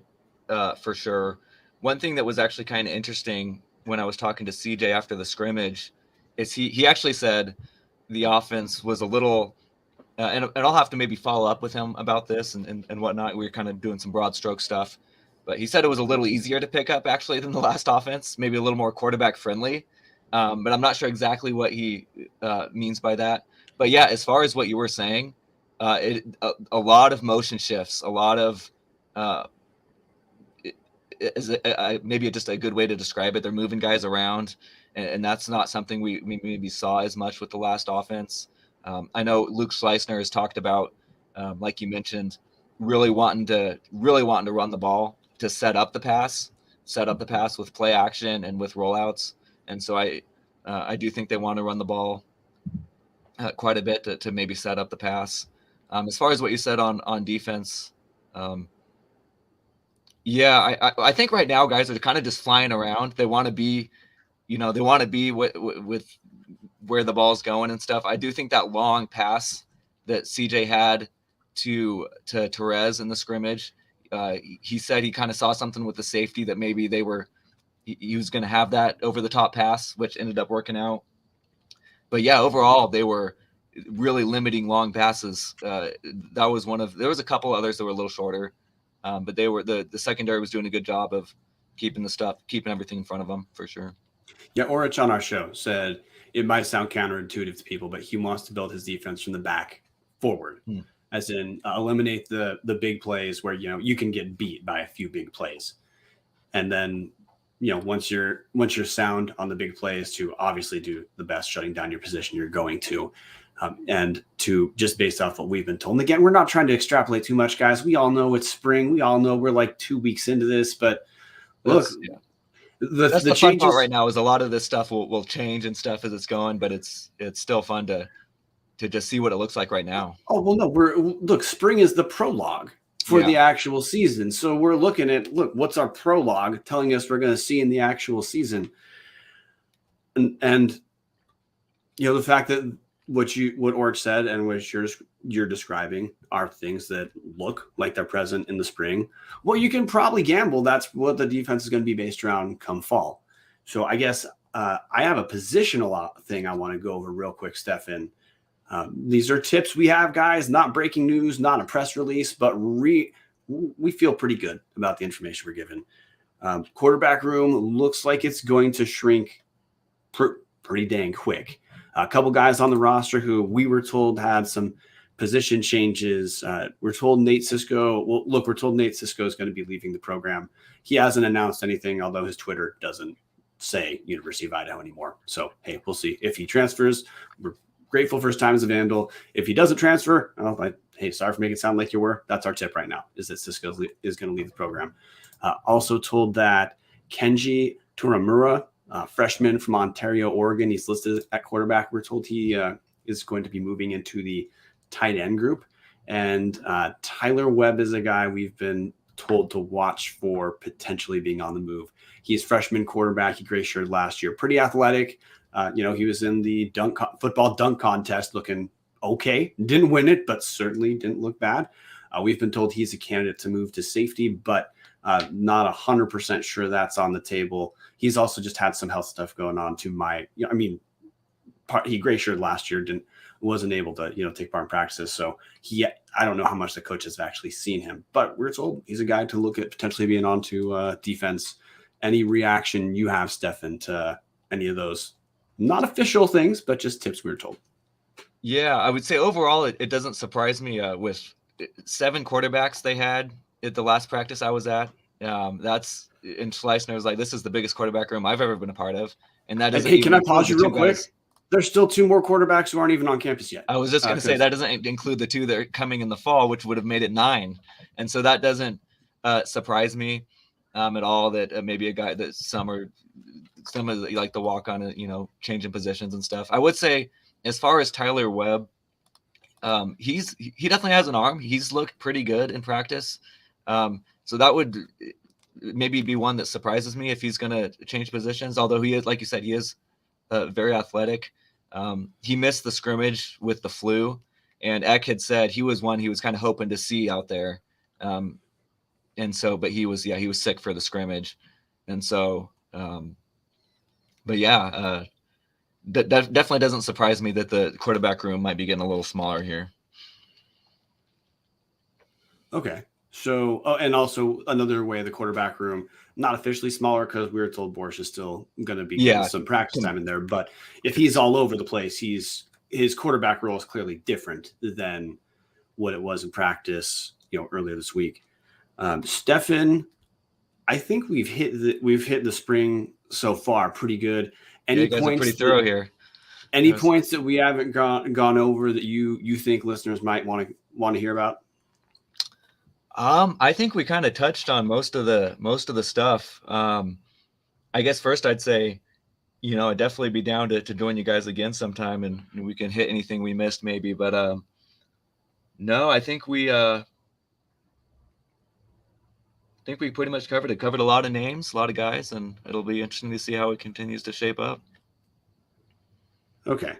for sure. One thing that was actually kind of interesting when I was talking to CJ after the scrimmage is he actually said the offense was a little and I'll have to maybe follow up with him about this and whatnot. We were kind of doing some broad stroke stuff, but he said it was a little easier to pick up actually than the last offense, maybe a little more quarterback friendly. But I'm not sure exactly what he means by that. But yeah, as far as what you were saying, A lot of motion shifts, a lot of maybe just a good way to describe it. They're moving guys around, and that's not something we maybe saw as much with the last offense. I know Luke Schleisner has talked about, like you mentioned, really wanting to run the ball to set up the pass with play action and with rollouts. And so I do think they want to run the ball quite a bit to maybe set up the pass. As far as what you said on defense, I think right now guys are kind of just flying around. They want to be, with where the ball's going and stuff. I do think that long pass that CJ had to Torres in the scrimmage, he said he kind of saw something with the safety that maybe he was going to have that over the top pass, which ended up working out. But yeah, overall they were really limiting long passes. That was there was a couple others that were a little shorter, but they were the secondary was doing a good job of keeping everything in front of them for sure. Yeah, Orich on our show said it might sound counterintuitive to people, but he wants to build his defense from the back forward, as in eliminate the big plays where you can get beat by a few big plays, and then once you're sound on the big plays, to obviously do the best shutting down your position you're going to, and to just based off what we've been told. And again, we're not trying to extrapolate too much, guys. We all know it's spring. We all know we're like 2 weeks into this, but look. That's the fun part right now is a lot of this stuff will change and stuff as it's going, but it's still fun to just see what it looks like right now. Oh, well, no, spring is the prologue for the actual season. So we're looking at, what's our prologue telling us we're going to see in the actual season? And the fact that what Orch said and what you're describing are things that look like they're present in the spring. Well, you can probably gamble that's what the defense is going to be based around come fall. So I guess I have a positional thing I want to go over real quick, Stefan. These are tips we have, guys, not breaking news, not a press release, but we feel pretty good about the information we're given. Quarterback room looks like it's going to shrink pretty dang quick. A couple guys on the roster who we were told had some position changes. We're told Nate Sisko is going to be leaving the program. He hasn't announced anything, although his Twitter doesn't say University of Idaho anymore. So, hey, we'll see. If he transfers, we're grateful for his time as a Vandal. If he doesn't transfer, hey, sorry for making it sound like you were. That's our tip right now, is that Sisko is going to leave the program. Also told that Kenji Turamura, freshman from Ontario, Oregon. He's listed at quarterback. We're told he is going to be moving into the tight end group. And Tyler Webb is a guy we've been told to watch for potentially being on the move. He's freshman quarterback. He gray shirted last year. Pretty athletic. He was in the football dunk contest looking okay. Didn't win it, but certainly didn't look bad. We've been told he's a candidate to move to safety, but not 100% sure that's on the table. He's also just had some health stuff going on he gray shirted last year, wasn't able to, take part in practices. So I don't know how much the coaches have actually seen him, but we're told he's a guy to look at potentially being onto defense. Any reaction you have, Stefan, to any of those, not official things, but just tips we were told? Yeah, I would say overall, it doesn't surprise me with 7 quarterbacks they had at the last practice I was at. That's in Schleisner was like, this is the biggest quarterback room I've ever been a part of. And that is, hey, can I pause you real quick? There's still 2 more quarterbacks who aren't even on campus yet. I was just going to say that doesn't include the 2 that are coming in the fall, which would have made it 9. And so that doesn't surprise me at all, that maybe a guy that some of like the walk on, changing positions and stuff. I would say as far as Tyler Webb, he definitely has an arm. He's looked pretty good in practice. So that would maybe be one that surprises me if he's going to change positions. Although he is, like you said, he is very athletic. He missed the scrimmage with the flu, and Eck had said he was one he was kind of hoping to see out there. But he was sick for the scrimmage. And so, that definitely doesn't surprise me that the quarterback room might be getting a little smaller here. Okay. So, and also another way, the quarterback room, not officially smaller because we were told Borish is still going to be getting some practice time in there. But if he's all over the place, his quarterback role is clearly different than what it was in practice, earlier this week. Stefan, I think we've hit the spring so far pretty good. Any you guys points are pretty thorough here. Any points that we haven't gone over that you think listeners might want to hear about? I think we kind of touched on most of the stuff. I guess first I'd say, I'd definitely be down to join you guys again sometime, and we can hit anything we missed maybe. But no, I think we pretty much covered it. Covered a lot of names, a lot of guys, and it'll be interesting to see how it continues to shape up. Okay.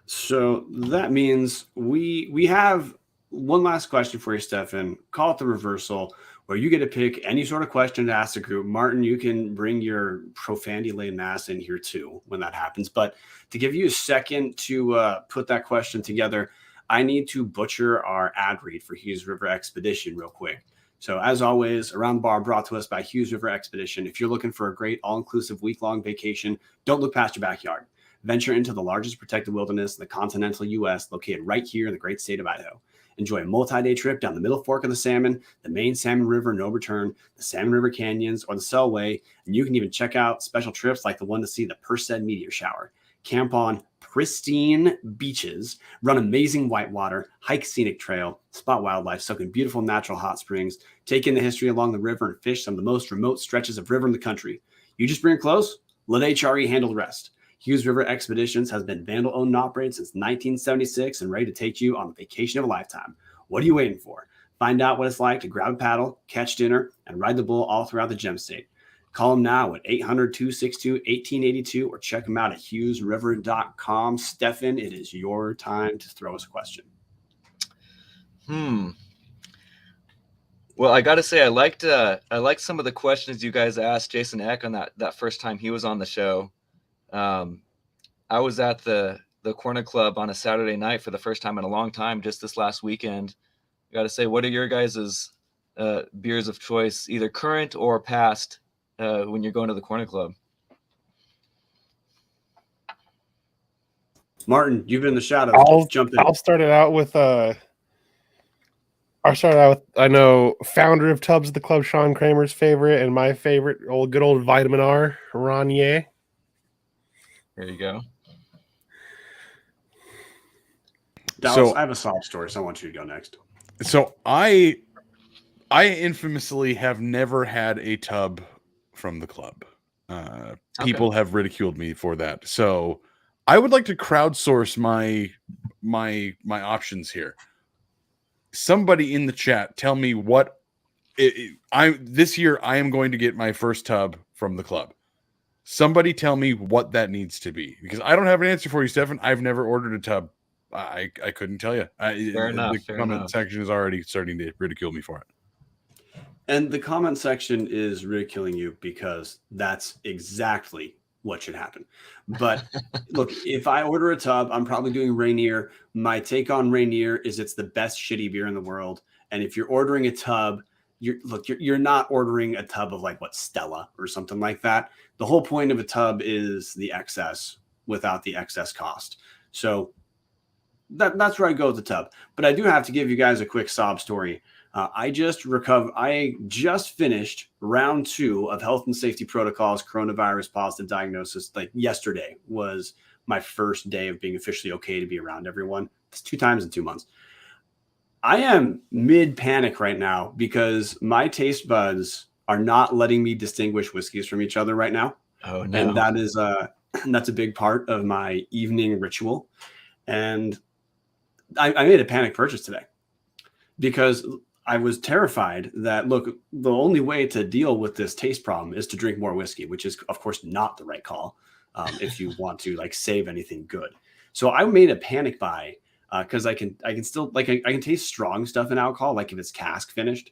So that means we have one last question for you, Stefan. Call it the reversal, where you get to pick any sort of question to ask the group. Marten, you can bring your profanity-laden ass in here too when that happens. But to give you a second to put that question together, I need to butcher our ad read for Hughes River Expedition real quick. So as always, Around the Bar brought to us by Hughes River Expedition. If you're looking for a great all-inclusive week-long vacation, don't look past your backyard. Venture into the largest protected wilderness in the continental U.S., located right here in the great state of Idaho. Enjoy a multi-day trip down the Middle Fork of the Salmon, the main Salmon River no return, the Salmon River Canyons, or the Selway, and you can even check out special trips like the one to see the Perseid meteor shower. Camp on pristine beaches, run amazing whitewater, hike scenic trail, spot wildlife, soak in beautiful natural hot springs, take in the history along the river, and fish some of the most remote stretches of river in the country. You just bring it close, let HRE handle the rest. Hughes River Expeditions has been vandal-owned and operated since 1976 and ready to take you on the vacation of a lifetime. What are you waiting for? Find out what it's like to grab a paddle, catch dinner, and ride the bull all throughout the Gem State. Call them now at 800-262-1882 or check them out at hughesriver.com. Stefan, it is your time to throw us a question. Well, I got to say, I liked some of the questions you guys asked Jason Eck on that first time he was on the show. I was at the Corner Club on a Saturday night for the first time in a long time, just this last weekend. I got to say, what are your guys' beers of choice, either current or past, when you're going to the Corner Club? Marten, you've been in the shadows. Jump in. I'll start it out with I know founder of Tubs of the Club, Sean Kramer's favorite, and my favorite, good old Vitamin R, Ranier. There you go. Dallas, I have a sob story, so I want you to go next. So I infamously have never had a tub from the club. People have ridiculed me for that. So I would like to crowdsource my options here. Somebody in the chat, tell me what this year I am going to get my first tub from the club. Somebody tell me what that needs to be, because I don't have an answer for you, Stefan. I've never ordered a tub. I couldn't tell you. Fair enough. The comment section is already starting to ridicule me for it. And the comment section is ridiculing you because that's exactly what should happen. But look, if I order a tub, I'm probably doing Rainier. My take on Rainier is it's the best shitty beer in the world. And if you're ordering a tub, you're not ordering a tub of like Stella or something like that. The whole point of a tub is the excess without the excess cost. So that's where I go with the tub. But I do have to give you guys a quick sob story. I just finished round 2 of health and safety protocols, coronavirus positive diagnosis. Like yesterday was my first day of being officially okay to be around everyone. It's 2 times in 2 months. I am mid panic right now because my taste buds are not letting me distinguish whiskeys from each other right now. Oh no. And that's a big part of my evening ritual. And I made a panic purchase today because I was terrified that, look, the only way to deal with this taste problem is to drink more whiskey, which is, of course, not the right call if you want to save anything good. So I made a panic buy because I can still I can taste strong stuff in alcohol, like if it's cask finished.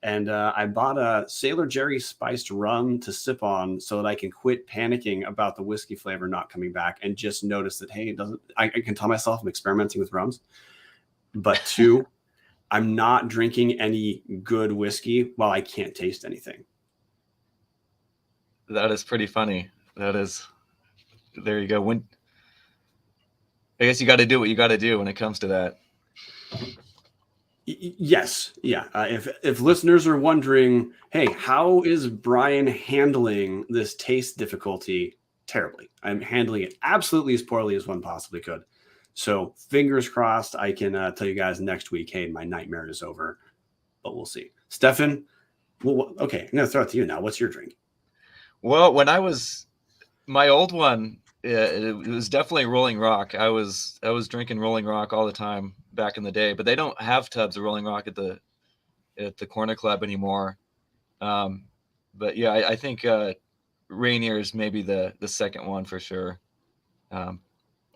And I bought a Sailor Jerry spiced rum to sip on so that I can quit panicking about the whiskey flavor not coming back and just notice that, hey, I can tell myself I'm experimenting with rums. But 2, I'm not drinking any good whiskey while I can't taste anything. That is pretty funny. There you go. I guess you got to do what you got to do when it comes to that. Yes. Yeah. If listeners are wondering, hey, how is Brian handling this taste difficulty? Terribly. I'm handling it absolutely as poorly as one possibly could. So fingers crossed, I can tell you guys next week, hey, my nightmare is over, but we'll see. Stefan, well, okay, I'm going to throw it to you now. What's your drink? Well, when I was my old one, it was definitely Rolling Rock. I was drinking Rolling Rock all the time back in the day, but they don't have tubs of Rolling Rock at the Corner Club anymore. But yeah, I think Rainier is maybe the second one for sure.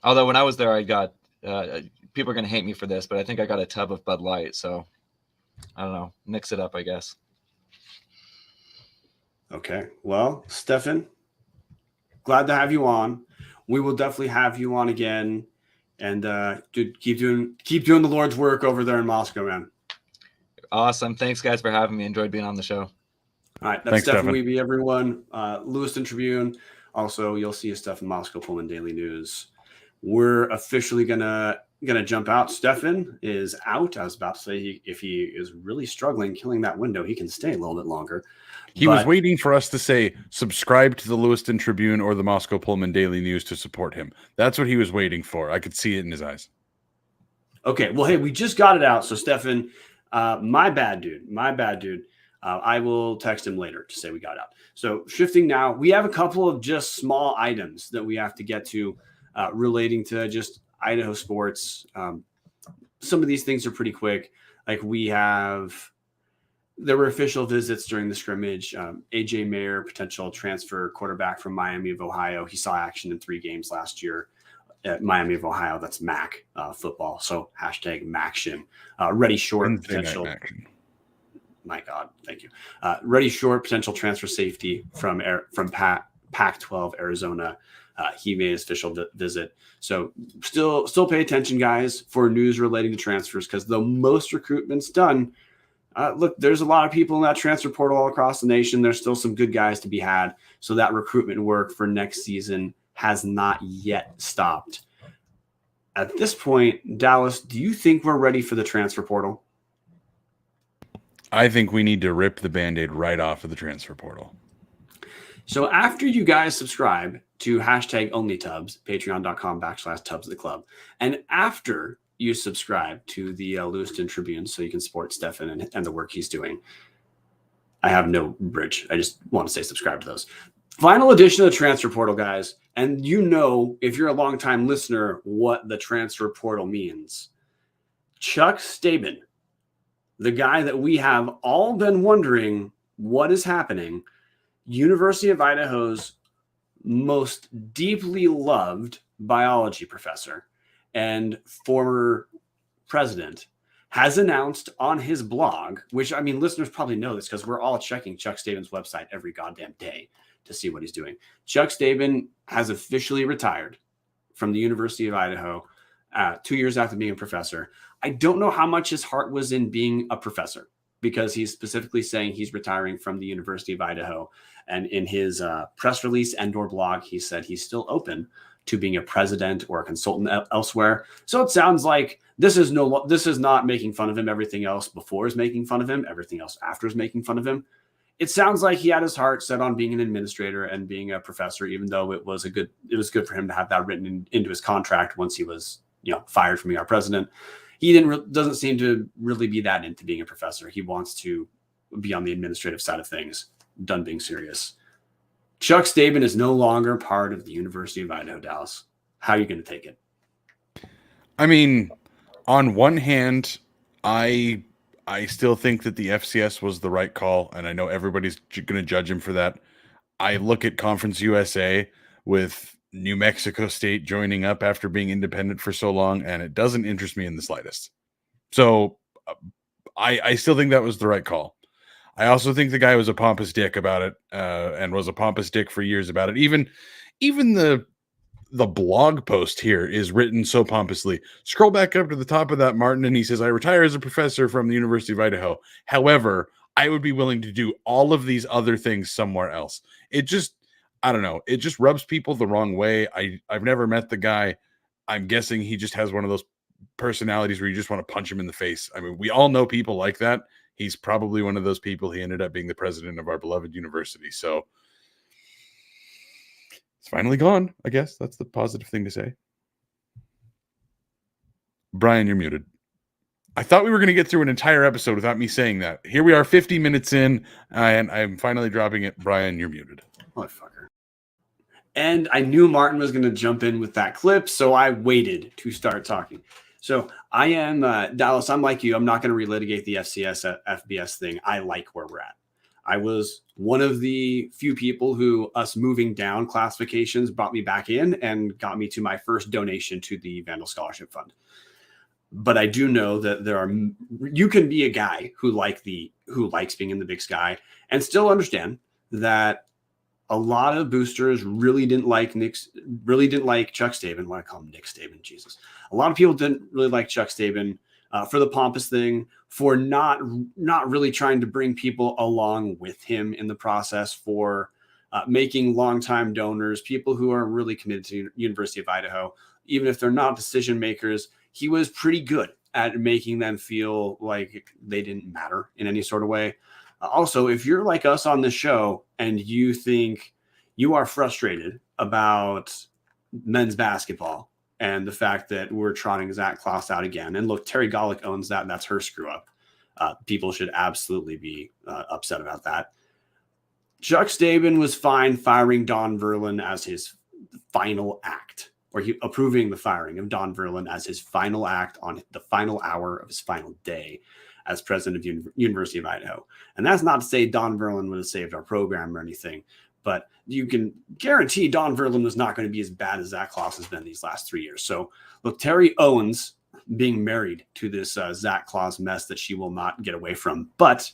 Although when I was there, I got people are going to hate me for this, but I think I got a tub of Bud Light. So I don't know, mix it up, I guess. Okay. Well, Stefan, glad to have you on. We will definitely have you on again. And dude, keep doing the Lord's work over there in Moscow, man. Awesome. Thanks, guys, for having me. Enjoyed being on the show. All right. That's Thanks, Stefan Stefan. Wiebe, everyone. Lewiston Tribune. Also, you'll see his stuff in Moscow Pullman Daily News. We're officially gonna jump out. Stefan is out. I was about to say if he is really struggling killing that window, he can stay a little bit longer. He was waiting for us to say, subscribe to the Lewiston Tribune or the Moscow Pullman Daily News to support him. That's what he was waiting for. I could see it in his eyes. Okay. Well, hey, we just got it out. So, Stefan, my bad, dude. I will text him later to say we got out. So, shifting now, we have a couple of just small items that we have to get to relating to just Idaho sports. Some of these things are pretty quick. Like there were official visits during the scrimmage. AJ Mayer, potential transfer quarterback from Miami of Ohio. He saw action in 3 games last year at Miami of Ohio. That's MAC football. So hashtag MACtion. Reddy Short, potential. My God, thank you. Reddy Short, potential transfer safety from Pac-12 Arizona. He made his official visit. So still pay attention, guys, for news relating to transfers, because though most recruitment's done, look, there's a lot of people in that transfer portal all across the nation. There's still some good guys to be had. So that recruitment work for next season has not yet stopped. At this point, Dallas, do you think we're ready for the transfer portal? I think we need to rip the Band-Aid right off of the transfer portal. So after you guys subscribe to #OnlyTubs, patreon.com/Tubs the Club, and after you subscribe to the Lewiston Tribune so you can support Stefan and the work he's doing. I have no bridge. I just want to say subscribe to those. Final edition of the transfer portal, guys. And you know, if you're a longtime listener, what the transfer portal means. Chuck Staben, the guy that we have all been wondering what is happening, University of Idaho's most deeply loved biology professor and former president, has announced on his blog, which, I mean, listeners probably know this because we're all checking Chuck Staben's website every goddamn day to see what he's doing. Chuck Staben has officially retired from the University of Idaho 2 years after being a professor. I don't know how much his heart was in being a professor, because he's specifically saying he's retiring from the University of Idaho. And in his press release and/or blog, he said he's still open to being a president or a consultant elsewhere. So it sounds like this is not making fun of him. Everything else before is making fun of him. Everything else after is making fun of him. It sounds like he had his heart set on being an administrator and being a professor, even though it was good for him to have that written into his contract once he was, fired from being our president. He doesn't seem to really be that into being a professor. He wants to be on the administrative side of things, done being serious. Chuck Staben is no longer part of the University of Idaho, Dallas. How are you going to take it? I mean, on one hand, I still think that the FCS was the right call, and I know everybody's going to judge him for that. I look at Conference USA with New Mexico State joining up after being independent for so long, and it doesn't interest me in the slightest. So I still think that was the right call. I also think the guy was a pompous dick about it, and was a pompous dick for years about it. Even the blog post here is written so pompously. Scroll back up to the top of that, Marten, and he says, I retire as a professor from the University of Idaho. However, I would be willing to do all of these other things somewhere else. It just, I don't know. It just rubs people the wrong way. I've never met the guy. I'm guessing he just has one of those personalities where you just want to punch him in the face. I mean, we all know people like that. He's probably one of those people. He ended up being the president of our beloved university. So it's finally gone, I guess. That's the positive thing to say. Brian, you're muted. I thought we were going to get through an entire episode without me saying that. Here we are 50 minutes in, and I'm finally dropping it. Brian, you're muted. Motherfucker. And I knew Marten was going to jump in with that clip, so I waited to start talking. So I am, Dallas, I'm like you. I'm not going to relitigate the FCS, FBS thing. I like where we're at. I was one of the few people who us moving down classifications brought me back in and got me to my first donation to the Vandal Scholarship Fund. But I do know that you can be a guy who likes being in the Big Sky and still understand that a lot of boosters really didn't like Chuck Staben. Why I call him Nick Staben? Jesus. A lot of people didn't really like Chuck Staben for the pompous thing, for not really trying to bring people along with him in the process, for making longtime donors, people who are really committed to University of Idaho, even if they're not decision makers. He was pretty good at making them feel like they didn't matter in any sort of way. Also, if you're like us on this show and you think you are frustrated about men's basketball and the fact that we're trotting Zach Klaus out again, and look, Terry Golick owns that, and that's her screw up. People should absolutely be upset about that. Chuck Staben was fine firing Don Verlin as his final act, or approving the firing of Don Verlin as his final act on the final hour of his final day as president of University of Idaho. And that's not to say Don Verlin would have saved our program or anything, but you can guarantee Don Verlin was not going to be as bad as Zach Klaus has been these last 3 years. So look, Terry owns being married to this Zach Klaus mess that she will not get away from. But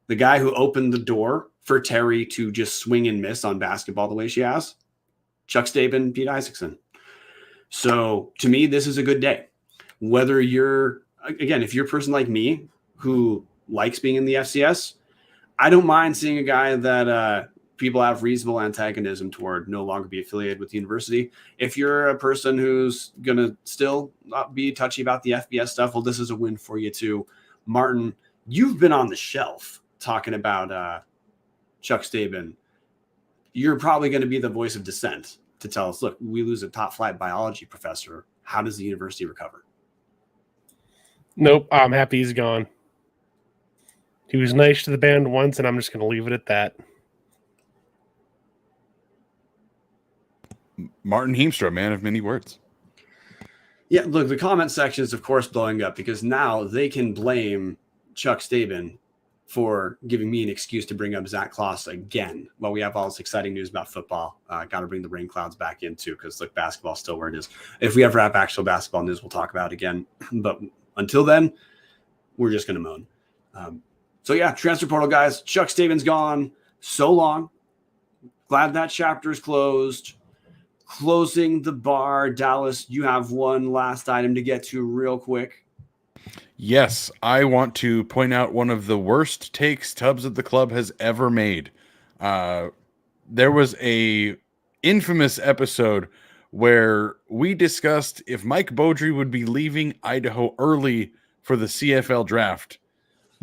the guy who opened the door for Terry to just swing and miss on basketball the way she has, Chuck Staben, Pete Isaacson. So to me, this is a good day. Whether you're, again, if you're a person like me who likes being in the FCS, I don't mind seeing a guy that people have reasonable antagonism toward no longer be affiliated with the university. If you're a person who's going to still not be touchy about the FBS stuff, well, this is a win for you too. Marten, you've been on the shelf talking about Chuck Staben. You're probably going to be the voice of dissent to tell us, look, we lose a top flight biology professor. How does the university recover? Nope, I'm happy he's gone. He was nice to the band once, and I'm just going to leave it at that. Marten Heemstra, man of many words. Yeah, look, the comment section is, of course, blowing up because now they can blame Chuck Staben for giving me an excuse to bring up Zach Klaus again while we have all this exciting news about football. Got to bring the rain clouds back in, too, because, look, basketball's still where it is. If we ever have actual basketball news, we'll talk about it again. But until then, we're just going to moan. So, yeah, transfer portal, guys. Chuck Staben's gone. So long. Glad that chapter is closed. Closing the bar. Dallas, you have one last item to get to real quick. Yes, I want to point out one of the worst takes Tubbs at the Club has ever made. There was a infamous episode where we discussed if Mike Beaudry would be leaving Idaho early for the CFL draft.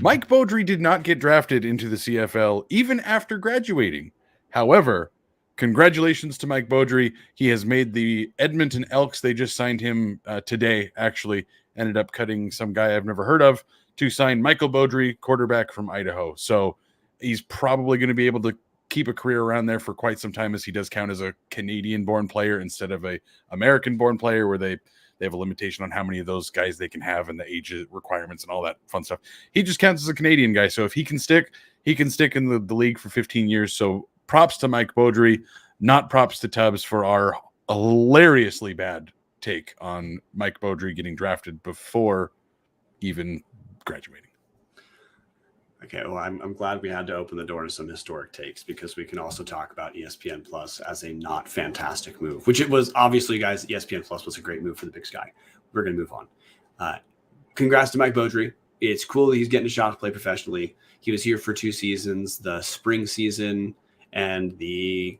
Mike Beaudry did not get drafted into the CFL even after graduating. However, congratulations to Mike Beaudry. He has made the Edmonton Elks. They just signed him today, actually. Ended up cutting some guy I've never heard of to sign Michael Beaudry, quarterback from Idaho. So he's probably going to be able to keep a career around there for quite some time, as he does count as a Canadian-born player instead of a American-born player, where they have a limitation on how many of those guys they can have and the age requirements and all that fun stuff. He just counts as a Canadian guy. So if he can stick in the league for 15 years. So props to Mike Beaudry, not props to Tubbs for our hilariously bad take on Mike Beaudry getting drafted before even graduating. Okay, well, I'm glad we had to open the door to some historic takes, because we can also talk about ESPN Plus as a not fantastic move, which it was. Obviously, guys, ESPN Plus was a great move for the Big Sky. We're going to move on. Congrats to Mike Beaudry. It's cool that he's getting a shot to play professionally. He was here for 2 seasons, the spring season and the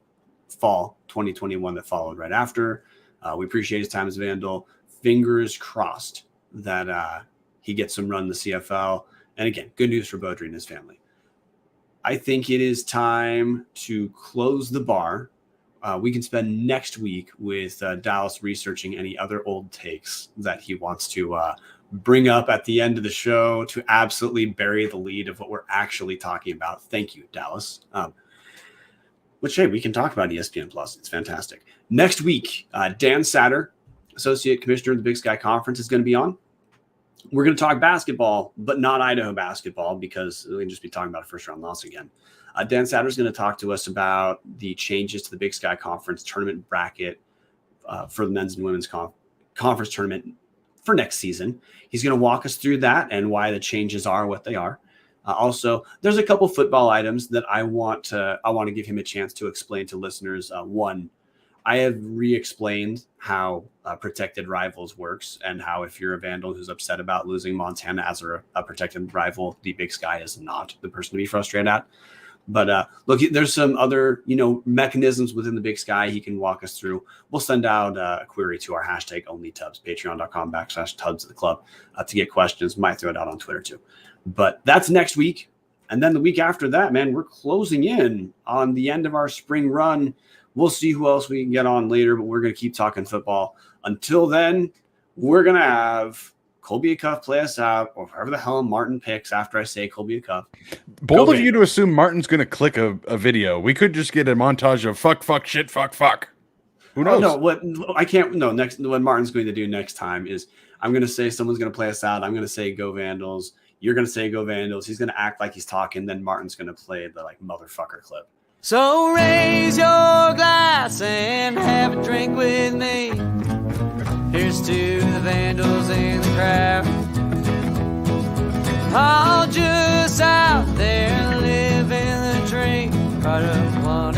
fall 2021 that followed right after. We appreciate his time as Vandal. Fingers crossed that he gets some run in the CFL. And again, good news for Beaudry and his family. I think it is time to close the bar. We can spend next week with Dallas researching any other old takes that he wants to bring up at the end of the show to absolutely bury the lead of what we're actually talking about. Thank you, Dallas. Which, hey, we can talk about ESPN Plus. It's fantastic. Next week, Dan Satter, Associate Commissioner of the Big Sky Conference, is going to be on. We're going to talk basketball, but not Idaho basketball, because we can just be talking about a first-round loss again. Dan Satter is going to talk to us about the changes to the Big Sky Conference tournament bracket for the men's and women's conference tournament for next season. He's going to walk us through that and why the changes are what they are. Also, there's a couple football items that I want to give him a chance to explain to listeners. One, I have re-explained how protected rivals works, and how if you're a Vandal who's upset about losing Montana as a protected rival, the Big Sky is not the person to be frustrated at. But look, there's some other, mechanisms within the Big Sky he can walk us through. We'll send out a query to our hashtag #OnlyTubs, patreon.com/Tubs of the club to get questions. Might throw it out on Twitter too. But that's next week. And then the week after that, man, we're closing in on the end of our spring run. We'll see who else we can get on later, but we're going to keep talking football. Until then, we're going to have Colby Cuff play us out, or whoever the hell Marten picks after I say Colby Cuff. Bold of you to assume Martin's going to click a video. We could just get a montage of fuck, shit, fuck. Who knows? No, what Martin's going to do next time is I'm going to say someone's going to play us out. I'm going to say go Vandals. You're going to say go Vandals. He's going to act like he's talking. Then Martin's going to play the motherfucker clip. So raise your glass and have a drink with me. Here's to the Vandals in the crowd, all just out there living the dream, right up one